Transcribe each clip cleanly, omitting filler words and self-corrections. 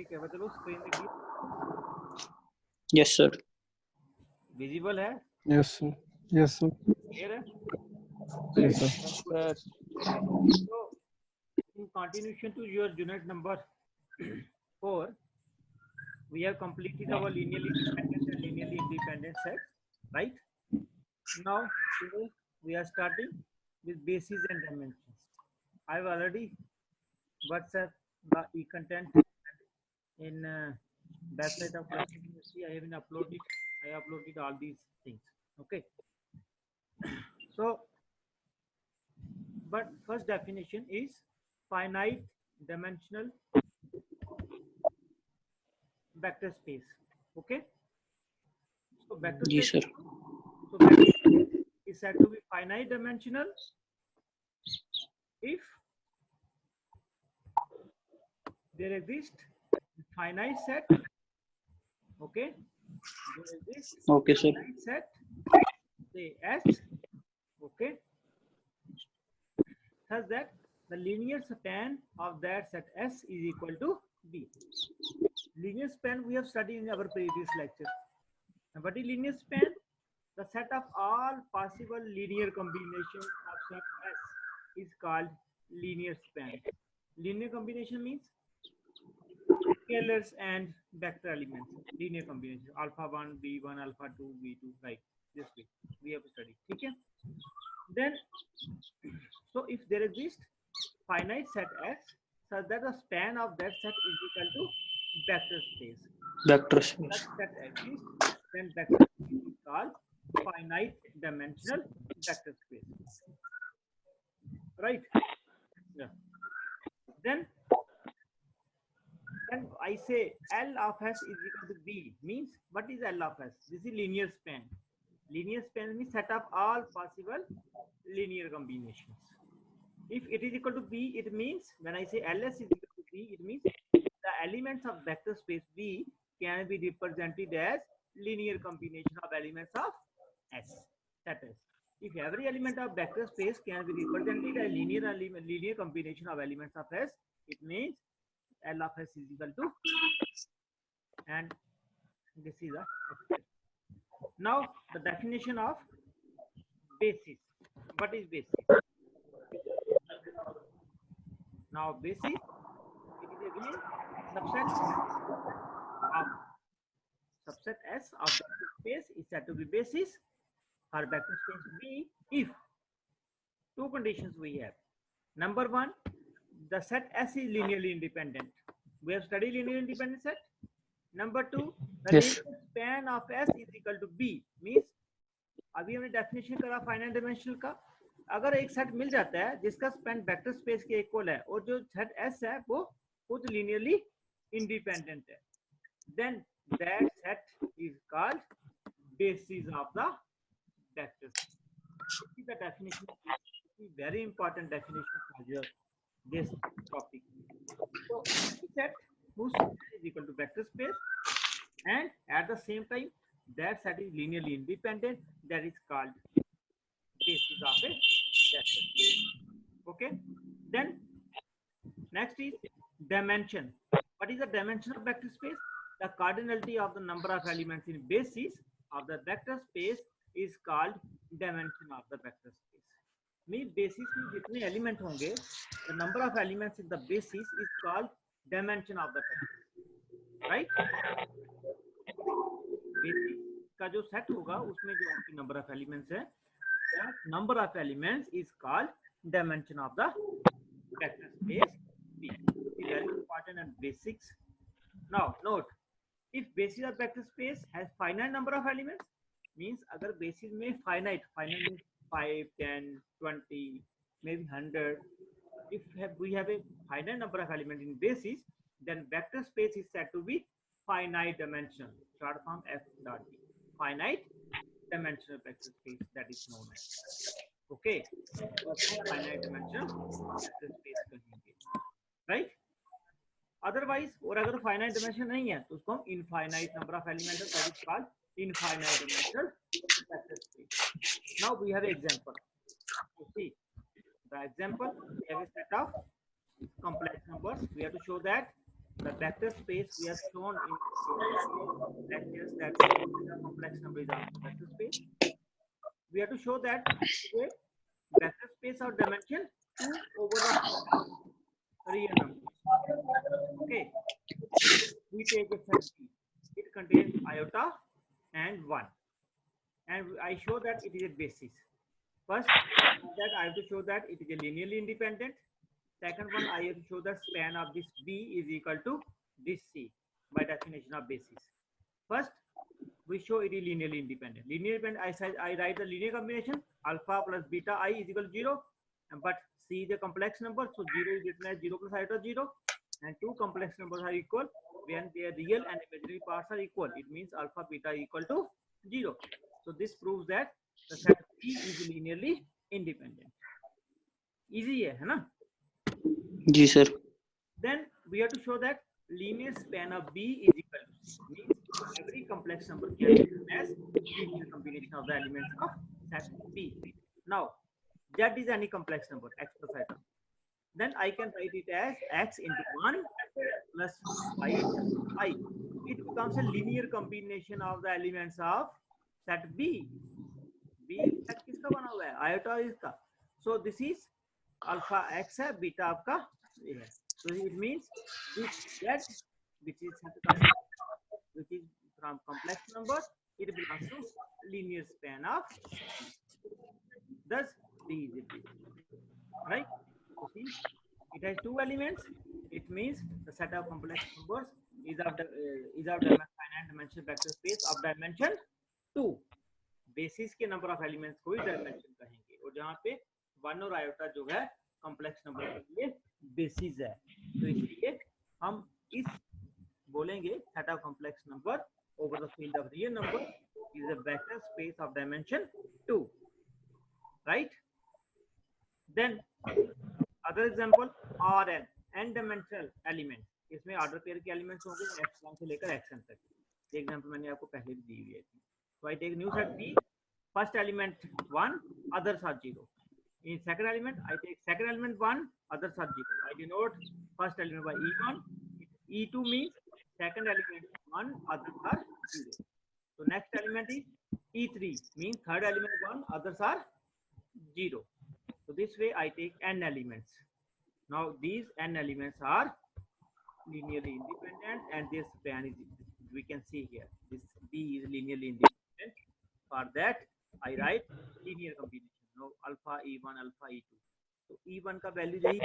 ठीक है, मतलब स्क्रीन में Yes, sir. विजिबल है? Yes, sir. Yes, sir. Clear है? Yes, sir. So in continuation to your unit number 4, we have completed our linearly dependent and linearly independent set, right? Now today we are starting with bases and dimensions. I've already WhatsApp the e-content in website of Classic University. I have been uploaded. I uploaded all these things. Okay. So, but first definition is finite dimensional vector space. Okay. So vector Yes, space. sir. So vector space is said to be finite dimensional if there exists finite set. Okay. There exists Okay, sir. finite set. Say S. Okay. Such that the linear span of that set S is equal to B. Linear span we have studied in our previous lecture. And what is linear span? The set of all possible linear combinations of set S is called linear span. Linear combination means scalars and vector elements. Linear combination alpha 1, b1, alpha 2, b2, right? This way we have studied. Okay. Then, so if there exists finite set S such that the span of that set is equal to vector space. Vector space. Such set exists, then vector space is called finite dimensional vector space. Right? Yeah. Then I say L of S is equal to B means what is L of S? This is linear span. Linear span means set of all possible linear combinations. If it is equal to B, it means when I say LS is equal to B, it means the elements of vector space B can be represented as linear combination of elements of S. That is, if every element of vector space can be represented as linear combination of elements of S, it means L of S is equal to, and this is a. Now the definition of basis. What is basis? Now basis, it is again subset S of vector space is said to be basis for vector space B if two conditions we have. Number one, the set S is linearly independent. We have studied linear independent set. Number two, the Yes. linear span of S is equal to B means अभी हमने definition करा finite dimensional का. अगर एक set मिल जाता है जिसका span vector space के इक्वल है और जो सेट S है वो खुद लिनियरली इंडिपेंडेंट है, then that set is called basis of the vector space. This is the definition. This is very important definition for your this topic. So set whose is equal to vector space and at the same time that set is linearly independent, that is called basis of a vector space. Okay. Then next is dimension. What is the dimension of vector space? The cardinality of the number of elements in basis of the vector space is called dimension of the vector space. Means basis में जितने element होंगे, the number of elements in the basis is called dimension of the vector space. Right? Basis का जो set होगा उसमें जो आपकी number of elements है, that number of elements is called dimension of the vector space B. It is very important and basics. Now note, if basis of vector space has finite number of elements, means अगर basis में finite means 5, 10, 20, maybe 100. If we have a finite number of elements in basis, then vector space is said to be finite dimensional. Short form F dot D. Finite dimensional vector space, that is known as. Okay. Finite dimensional vector space कहेंगे. Right? Otherwise, और अगर finite dimension नहीं है तो उसको हम infinite number of elements, that is called infinite dimensional vector space. Now we have an example. You see the example, we have a set of complex numbers. We have to show that the vector space we have shown in lectures that complex number is also vector space. We have to show that a vector space of dimension 2 over the real number. Okay, we take a set B. It contains iota and 1, and I show that it is a basis. First, that I have to show that it is a linearly independent. Second one, I have to show the span of this B is equal to this C by definition of basis. First, we show it is linearly independent. Linear independent, I write the linear combination alpha plus beta I is equal to 0, but C is a complex number, so 0 is written as 0 plus iota 0, and two complex numbers are equal when their real and imaginary parts are equal. It means alpha beta equal to 0. So this proves that the set B is linearly independent. Easy है ना? जी sir. Then we have to show that linear span of B is equal to C. Means every complex number can be written as linear combination of the elements of set B. Now, Z is any complex number, x plus iota. Then I can write it as x into 1 plus y into I. It becomes a linear combination of the elements of set B. B set किसका बना हुआ है? Iota इसका. So this is alpha x है, beta आपका ये है. So it means this Z, which is from complex number, it belongs to linear span of C. Thus B is a B. Right? So see, it has two elements. It means the set of complex numbers is of finite dimensional vector space of dimension 2. Basis के number of elements को ही dimension कहेंगे, और जहाँ पे 1 और iota जो है complex number के लिए बेसिस है, तो इसलिए हम इस बोलेंगे set of complex number over the field of real number is a vector space of dimension 2. Right? Then other example Rn, n dimensional element. इसमें ऑर्डर पेयर के एलिमेंट्स होंगे x1 से लेकर xn तक. ये एग्जांपल मैंने आपको पहले भी दी हुई है. So I take new set B, first element 1, others are 0. In second element, I take second element 1, others are 0. I denote first element by E1. E2 means second element 1, others are 0. So next element is E3, means third element 1, others are 0. So this way I take n elements. Now these n elements are linearly independent, and this span is, we can see here, this B is linearly independent. For that I write linear combination. Now alpha E1 alpha E2. तो E1 का value यही,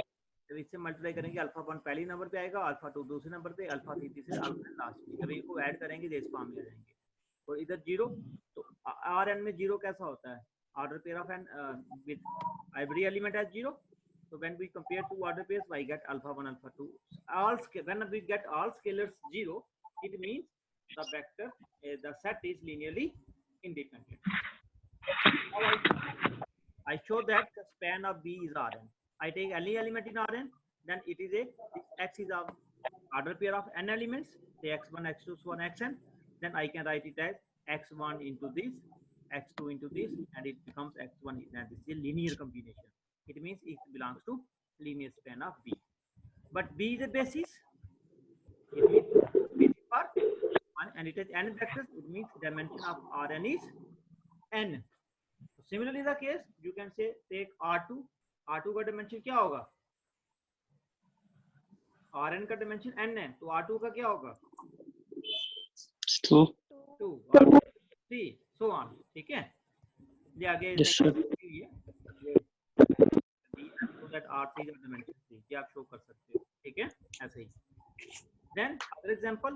जब इससे multiply करेंगे alpha 1 पहले number पे आएगा, alpha 2 दूसरे नंबर पे, अल्फा 3 तीसरे, अल्फा लास्ट में. जब इनको ऐड करेंगे तो इस फॉर्म में आ जाएंगे. और इधर 0, तो Rn में 0 कैसा होता है? Order pair of n with every element as 0. So when we compare two order pairs, I get alpha 1 alpha 2. When we get all scalars 0, it means the vector, the set is linearly independent. Now I show that the span of B is Rn. I take any element in Rn, then it is x is of order pair of n elements, say x1, x2, so on xn. Then I can write it as x1 into this, x2 into this, and it becomes x1, and this is a linear combination. It means it belongs to linear span of B. But B is a basis. It means basis for 1, and it has n vectors. It means dimension of Rn is n. So similarly the case, you can say take R2. R2 का dimension क्या होगा? Rn का dimension n है, तो R2 का क्या होगा? 2. 2 और 3, so on. ठीक है? ये आगे Yes, sir. so that R3 का dimension 3, ये आप शो कर सकते हो. ठीक है? ऐसे ही. Then other example,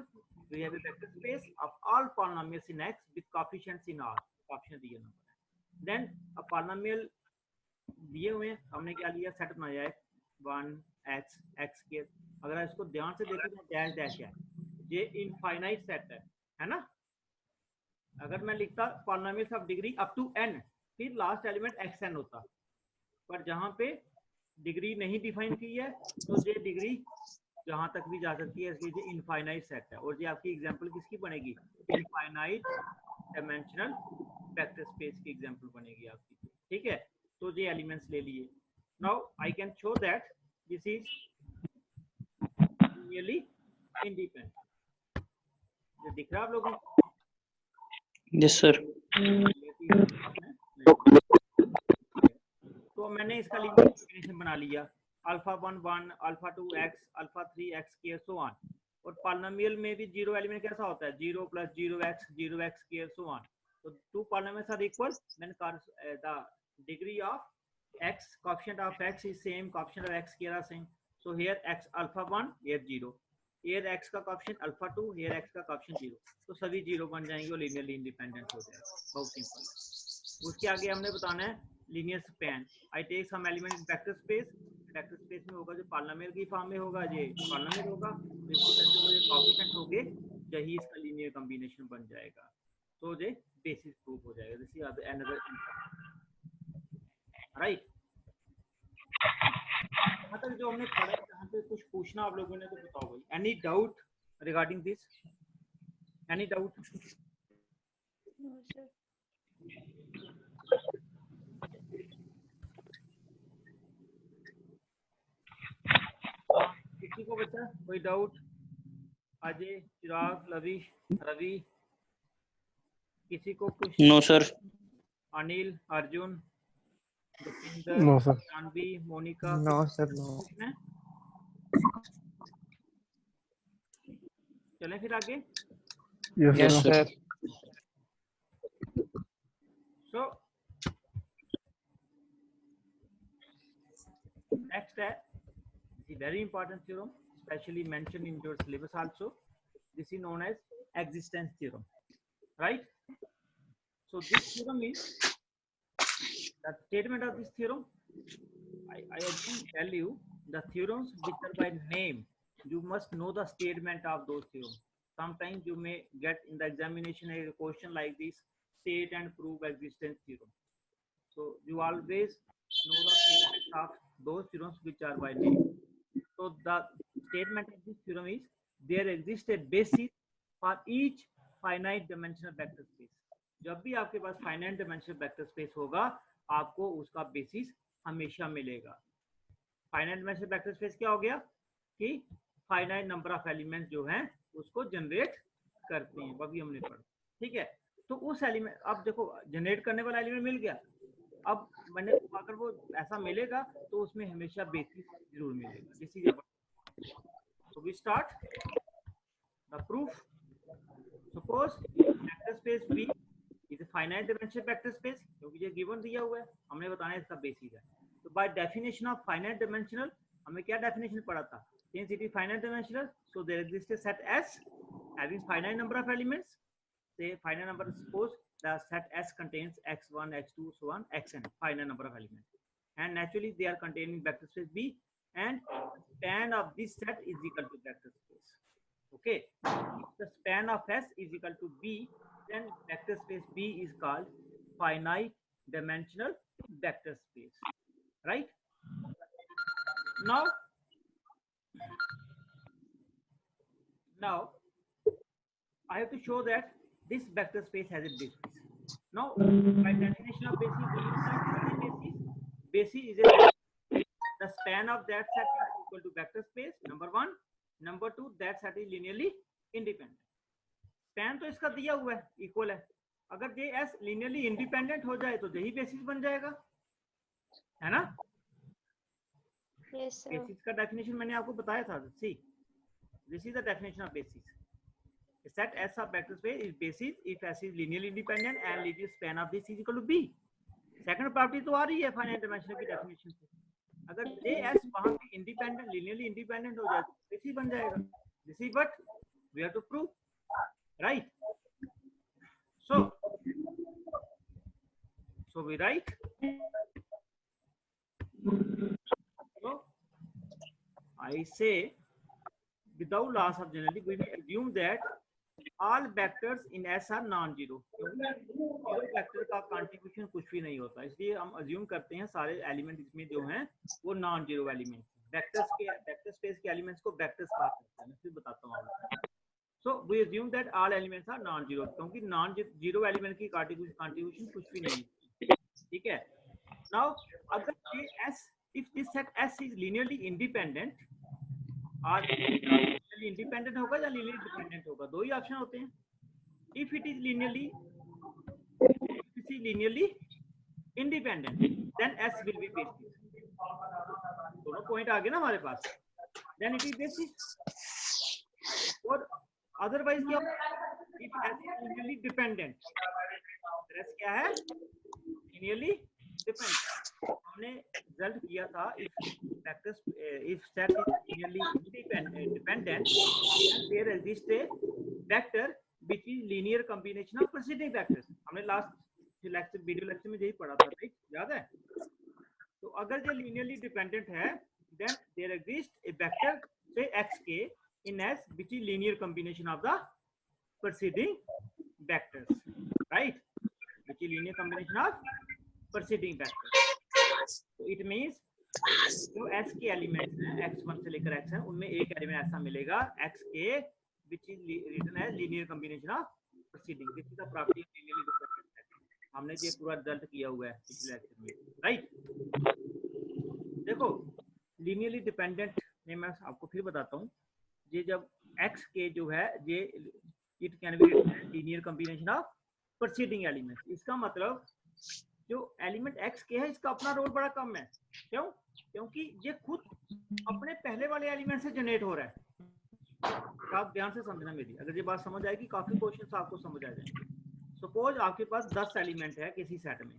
we have a vector space of all polynomials in X with coefficients in R. Coefficient real number. Then a polynomial दिए हुए, हमने क्या लिया? सेट बनाया है 1 x x के. अगर इसको ध्यान से देखें तो डैश डैश है, ये इनफाइनाइट सेट है ना? अगर मैं लिखता polynomials of degree up to n, फिर लास्ट एलिमेंट xn होता, पर जहां पे डिग्री नहीं डिफाइन की है तो ये डिग्री जहां तक भी जा सकती है, इसलिए इनफाइनाइट सेट है. और ये आपकी एग्जांपल किसकी बनेगी? इनफाइनाइट डायमेंशनल वेक्टर स्पेस की एग्जांपल बनेगी आपकी. ठीक है? तो ये एलिमेंट्स ले लिए. Now I can show that this is linearly independent. ये दिख रहा है आप लोगों को? Yes sir. तो मैंने इसका लीनियर कॉम्बिनेशन बना लिया, alpha 1 1 alpha 2 x alpha 3 x के सो ऑन। और पॉलिनोमियल में भी जीरो एलिमेंट कैसा होता है, 0 + 0x के सो ऑन। तो two polynomials are equal, then the degree of x, coefficient of x is same, coefficient of x here are same. So here x alpha 1, here 0, here x का coefficient alpha 2, here x का coefficient 0, तो सभी 0 बन जाएंगे और linearly independent हो जाएगा। बहुत सिंपल। उसके आगे हमने बताना है linear span. I take some element in vector space, vector space में होगा जो पॉलिनोमियल की फॉर्म में होगा, ये पॉलिनोमियल होगा, जो ये कोएफिशिएंट होंगे यही इसका लीनियर कॉम्बिनेशन बन जाएगा। तो ये बेसिस प्रूफ हो जाएगा। This is another right. यहाँ तक जो हमने पढ़ा, यहाँ पे कुछ पूछना आप लोगों ने तो बताओ भाई। Any doubt regarding this? Any doubt? किसी को बचा कोई डाउट? अजय, चिराग, रवि, किसी को कुछ? No sir. Anil, Arjun, no sir. Janvi, Monica? No sir, no. चलें फिर आगे। Yes sir. So next है the very important theorem, especially mentioned in your syllabus also. This is known as existence theorem, right? So this theorem is the statement of this theorem. I again tell you the theorems which are by name. You must know the statement of those theorems. Sometimes you may get in the examination a question like this: state and prove existence theorem. So you always know the statement of those theorems which are by name. So the statement of this theorem is there exists a basis for each finite dimensional vector space. जब भी आपके पास finite dimensional vector space होगा, आपको उसका basis हमेशा मिलेगा। finite dimensional vector space क्या हो गया कि finite number of elements जो हैं उसको जनरेट करते हैं, वो भी हमने पढ़ा। ठीक है, तो उस एलिमेंट, अब देखो जनरेट करने वाला एलिमेंट मिल गया। अब मैंने अगर वो ऐसा मिलेगा तो उसमें हमेशा बेसिस जरूर मिलेगा। This is so we start the proof. Suppose vector space V is a finite dimensional vector space, क्योंकि ये गिवन दिया हुआ है, हमने बताना है इसका बेसिस है। तो by definition of finite dimensional, हमने क्या डेफिनेशन पढ़ा था? Since it is finite dimensional, so there exist a set S having finite number of elements. Say finite number, suppose the set S contains x1, x2, so on, xn, finite number of elements, and naturally they are contained in vector space B, and span of this set is equal to vector space. Okay, if the span of S is equal to B, then vector space B is called finite dimensional vector space, right? Now I have to show that this vector space has a basis. Now, by definition of basis, basis is the span of that set is equal to vector space, number one. Number two, that set is linearly independent. Span तो इसका दिया हुआ है, equal है। अगर ये S linearly independent हो जाए तो यही बेसिस बन जाएगा, है ना? Yes, sir. बेसिस का डेफिनेशन मैंने आपको बताया था। See, this is the definition of basis. A set S of vector space is basis if S is linearly independent and linear span of this is equal to B. Second property तो आ रही है finite dimensional की definition से। अगर JS वहां पे independent, linearly independent हो जाए तो बेसिस बन जाएगा। This is what we have to prove, right? So we write, so I say without loss of generality we may assume that all vectors in S are non-zero. Zero vector का contribution कुछ भी नहीं होता, इसलिए हम assume करते हैं सारे एलिमेंट इसमें जो हैं वो नॉन जीरो एलिमेंट। वेक्टर्स के वेक्टर स्पेस के एलिमेंट्स को वेक्टर्स कहा जाता है। मैं फिर बताता हूँ आपको। So we assume that all elements are non zero, क्योंकि नॉन जीरो एलिमेंट की कंट्रीब्यूशन कुछ भी नहीं है। ठीक है, नाउ अगर S, if this set S is linearly independent, आज इंडिपेंडेंट होगा या लीनियरली डिपेंडेंट होगा, दो ही ऑप्शन होते हैं। If it is linearly independent then S will be basis. दोनों पॉइंट आ गए ना हमारे पास, देन इट इज बेसिस। और अदरवाइज क्या, if S is linearly dependent, S क्या है, लीनियरली डिपेंडेंट। हमने रिजल्ट किया था if set is linearly dependent there exist a vector which is linear combination of preceding vectors. हमने लास्ट लेक्चर वीडियो लेक्चर में यही पढ़ा था, राइट, याद है? तो अगर ये लीनियरली डिपेंडेंट है then there exist a vector से xk in S which is linear combination of the preceding vectors, right, which is linear combination of preceding vectors. So it means जो S के elements हैं x1 से लेकर xn, उनमें एक element ऐसा मिलेगा xk which is written as linear combination of preceding. This is the property of linearly dependent set. हमने ये पूरा रिजल्ट किया हुआ है पिछले लेक्चर में, राइट? देखो लीनियरली डिपेंडेंट में मैं आपको फिर बताता हूँ, ये जब x के जो है ये it can be linear combination of preceding elements. इसका मतलब जो एलिमेंट x के है इसका अपना रोल बड़ा कम है। क्यों? क्योंकि ये खुद अपने पहले वाले एलिमेंट से जनरेट हो रहा है। आप ध्यान से समझना मेरी, अगर ये बात समझ आएगी काफी क्वेश्चंस आपको समझ आ जाएंगे। सपोज आपके पास 10 एलिमेंट है किसी सेट में,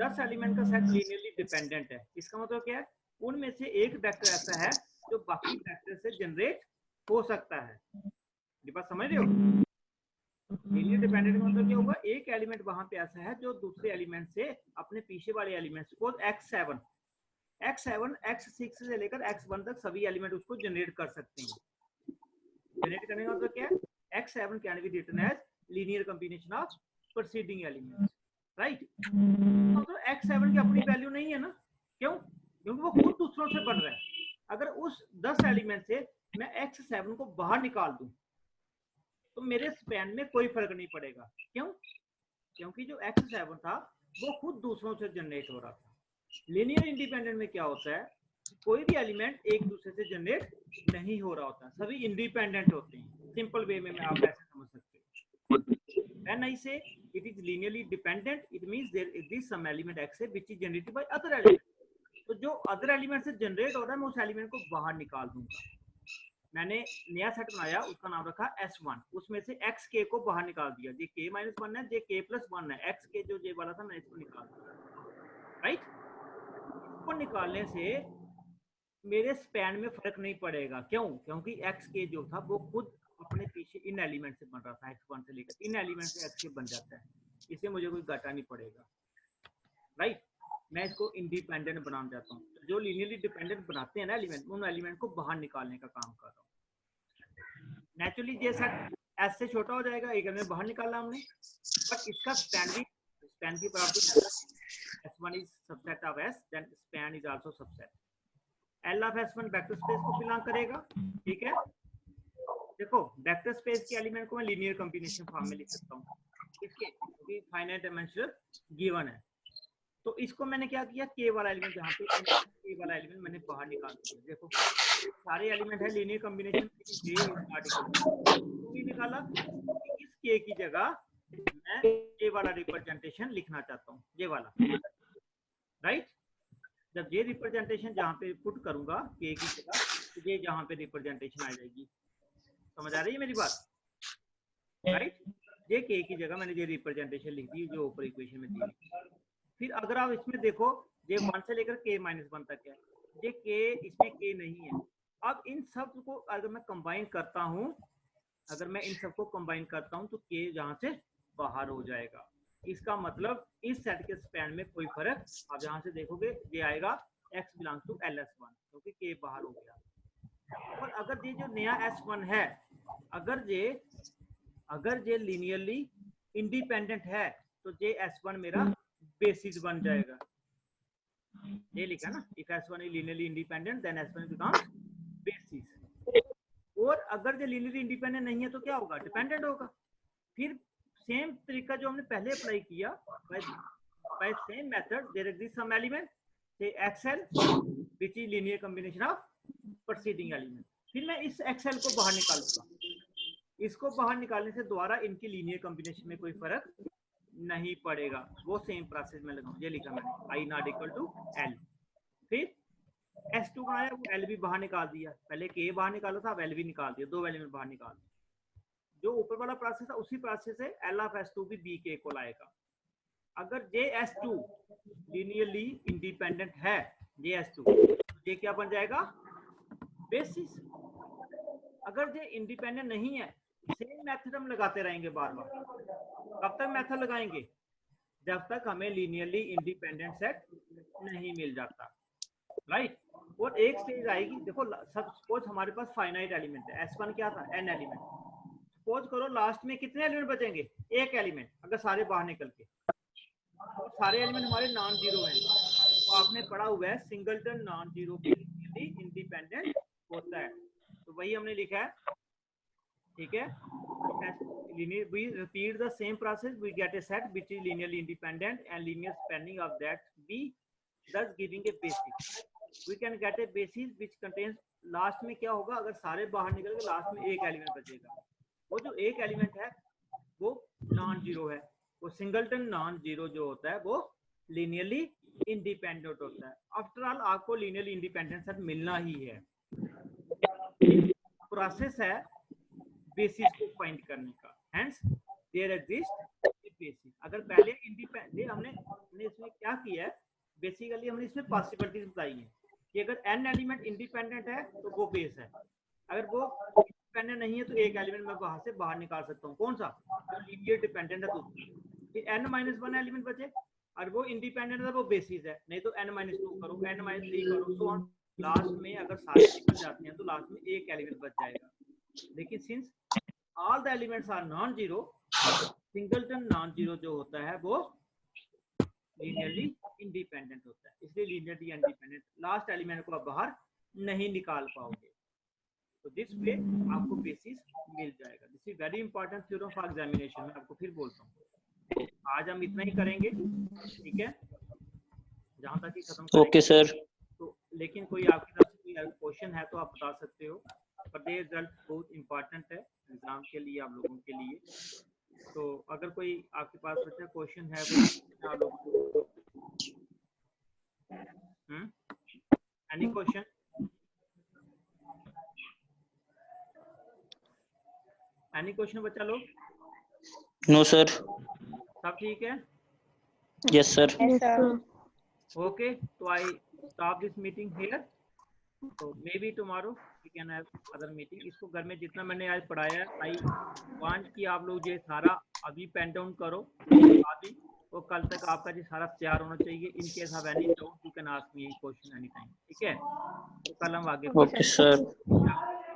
10 एलिमेंट का सेट लीनियरली डिपेंडेंट है। इसका मतलब क्या है, उनमें से एक वेक्टर ऐसा है जो बाकी वेक्टर से जनरेट हो सकता है। ये बात समझ रहे हो? लीनियर डिपेंडेंट का मतलब क्या होगा, एक एलिमेंट वहां पे ऐसा है जो दूसरे एलिमेंट से अपने पीछे वाले एलिमेंट सपोज x7 x6 से लेकर x1 तक सभी एलिमेंट उसको जनरेट कर सकते हैं। जनरेट करने का मतलब क्या है, x7 can be written as linear combination of preceding elements, right? तो x7 की अपनी वैल्यू नहीं है ना, क्यों? क्योंकि वो खुद दूसरों से बन रहा है। अगर उस 10 एलिमेंट से मैं x7 को बाहर निकाल दूं तो मेरे स्पैन में कोई फर्क नहीं पड़ेगा। क्यों? क्योंकि जो x7 था वो खुद दूसरों से जनरेट हो रहा था। लीनियर इंडिपेंडेंट में क्या होता है, कोई भी एलिमेंट एक दूसरे से जनरेट नहीं हो रहा होता, सभी इंडिपेंडेंट होते हैं। सिंपल वे में आप ऐसे समझ सकते हो। When I say it is linearly dependent, it means there is some element x which is generated by other element. तो जो अदर एलिमेंट से जनरेट हो रहा है मैं उस एलिमेंट को बाहर निकाल दूंगा। मैंने नया सेट बनाया, उसका नाम रखा S1, उसमें से xk को बाहर निकाल दिया। ये k-1 है, ये k+1 है, xk जो ये वाला था मैंने इसको निकाल दिया, राइट? इसको निकालने से मेरे स्पैन में फर्क नहीं पड़ेगा। क्यों? क्योंकि xk जो था वो खुद अपने पीछे इन एलिमेंट से बन रहा था, x1 से लेकर इन एलिमेंट से xk बन जाता है, इससे मुझे कोई घाटा नहीं पड़ेगा, राइट? मैं इसको इंडिपेंडेंट बनाना चाहता हूँ। जो लीनियरली डिपेंडेंट बनाते हैं ना एलिमेंट, उन एलिमेंट को बाहर निकालने का काम कर रहा हूँ। नेचुरली ये सेट एस से छोटा हो जाएगा, एक एलिमेंट बाहर निकाला हमने, बट इसका स्पैन की property S1 is subset of S, then span is also subset. L of S1 vector space को बिलोंग करेगा, ठीक है? देखो वेक्टर स्पेस के एलिमेंट को मैं लीनियर कॉम्बिनेशन फॉर्म में लिख सकता हूँ, इसके क्योंकि फाइनाइट डायमेंशन गिवन है। तो इसको मैंने क्या किया, k वाला एलिमेंट, जहाँ पे k वाला एलिमेंट मैंने बाहर निकाल दिया। देखो सारे एलिमेंट है लीनियर कॉम्बिनेशन, j आर्टिकल निकाला। इस k की जगह मैं k वाला रिप्रेजेंटेशन लिखना चाहता हूँ, ये वाला, राइट? जब ये रिप्रेजेंटेशन जहाँ पे पुट करूंगा k की जगह, तो ये जहाँ पे रिप्रेजेंटेशन आ जाएगी। समझ आ रही है मेरी बात, राइट? ये k की जगह मैंने ये रिप्रेजेंटेशन लिख दी जो ऊपर इक्वेशन में दी। फिर अगर आप इसमें देखो, ये 1 से लेकर k-1 तक है, ये k, इसमें k नहीं है। अब इन सब को अगर मैं कंबाइन करता हूँ, तो k यहाँ से बाहर हो जाएगा। इसका मतलब इस सेट के स्पैन में कोई फर्क, आप यहाँ से देखोगे ये आएगा x बिलोंग्स टू LS1, क्योंकि k बाहर हो गया। और अगर ये जो नया S1 है, अगर ये लीनियरली इंडिपेंडेंट है, तो ये S1 मेरा बेसिस बन जाएगा। ये लिखा ना, if S1 is linearly independent then S1 becomes basis। और अगर ये linearly independent नहीं है तो क्या होगा, डिपेंडेंट होगा। फिर सेम तरीका जो हमने पहले अप्लाई किया, by same method there exists some element say XL which is linear combination of proceeding element. फिर मैं इस एक्सएल को बाहर निकालूंगा, इसको बाहर निकालने से द्वारा इनकी लीनियर कॉम्बिनेशन में कोई फर्क नहीं पड़ेगा, वो सेम प्रोसेस में लगाऊं। ये लिखा मैंने आई नॉट इक्वल टू एल। फिर S2 बनाया, वो एल भी बाहर निकाल दिया, पहले के बाहर निकाला था, अब एल भी निकाल दिया, दो एलिमेंट बाहर निकाल दिया। जो ऊपर वाला प्रोसेस है उसी प्रोसेस से एल ऑफ S2 भी बी के को लाएगा। अगर JS2 लीनियरली इंडिपेंडेंट है, JS2, तो ये क्या बन जाएगा, बेसिस। अगर ये इंडिपेंडेंट नहीं है, सेम मेथड हम लगाते रहेंगे बार बार। कब तक मेथड लगाएंगे, जब तक हमें लीनियरली इंडिपेंडेंट सेट नहीं मिल जाता, राइट। और एक स्टेज आएगी, देखो सपोज हमारे पास फाइनाइट एलिमेंट है, S1 क्या था, n एलिमेंट। सपोज करो लास्ट में कितने एलिमेंट बचेंगे, एक एलिमेंट, अगर सारे बाहर निकल के, तो सारे एलिमेंट हमारे नॉन जीरो हैं। तो आपने पढ़ा हुआ है सिंगलटन नॉन जीरो इंडिपेंडेंट होता है, तो वही हमने लिखा है, ठीक है। We repeat the same process, we get a set which is linearly independent and linear spanning of that B, thus giving a basis. We can get a basis which contains, last में क्या होगा, अगर सारे बाहर निकल गए last में एक एलिमेंट बचेगा, वो जो एक एलिमेंट है वो नॉन जीरो है। वो सिंगलटन नॉन जीरो जो होता है वो लीनियरली इंडिपेंडेंट होता है। आफ्टर ऑल आपको लीनियरली इंडिपेंडेंट सेट मिलना ही है। प्रोसेस है बेसिस को फाइंड करने का, हेंस देयर एग्जिस्ट बेसिस। अगर पहले इंडिपेंडेंट हमने इसमें क्या किया है, बेसिकली हमने इसमें पॉसिबिलिटीज बताई है कि अगर n एलिमेंट इंडिपेंडेंट है तो वो बेस है, अगर वो इंडिपेंडेंट नहीं है तो एक एलिमेंट मैं वहां से बाहर निकाल सकता हूँ, कौन सा, जो लीनियर डिपेंडेंट है दूसरा। फिर n-1 एलिमेंट बचे और वो इंडिपेंडेंट है, वो बेसिस है, नहीं तो n-2 करो, n-3 करो, तो लास्ट में अगर सारे निकल जाते हैं तो लास्ट में एक एलिमेंट बच जाएगा। लेकिन since all the elements are non zero, singleton non zero जो होता है वो लीनियरली इंडिपेंडेंट होता है, इसलिए लीनियरली इंडिपेंडेंट लास्ट एलिमेंट को आप बाहर नहीं निकाल पाओगे। तो दिस वे आपको बेसिस मिल जाएगा। This is very important theorem for examination. मैं आपको फिर बोलता हूँ, आज हम इतना ही करेंगे, ठीक है, जहां तक ही खत्म करेंगे। Okay sir. तो लेकिन कोई आपकी तरफ से कोई क्वेश्चन है तो आप बता सकते हो, पर ये रिजल्ट बहुत इंपॉर्टेंट है एग्जाम के लिए, आप लोगों के लिए। तो अगर कोई आपके पास बच्चा क्वेश्चन है वो आप लोग, एनी क्वेश्चन, एनी क्वेश्चन बच्चा लोग? No sir. सब ठीक है? Yes sir. Yes, sir. Okay, so I stop this meeting here. So maybe tomorrow we can have other meeting. इसको घर में जितना मैंने आज पढ़ाया, I want कि आप लोग ये सारा अभी पेन डाउन करो, अभी वो कल तक आपका ये सारा तैयार होना चाहिए। In case of any doubt, you can ask me question anytime. ठीक है? तो कल हम आगे ओके सर।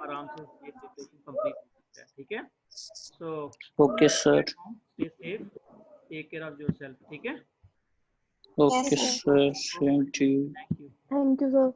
आराम से ये प्रिपरेशन कंप्लीट हो सकता है, ठीक है? So okay sir. stay safe, take care of yourself, ठीक है? Okay sir. Same to you. Thank you. Thank you, sir.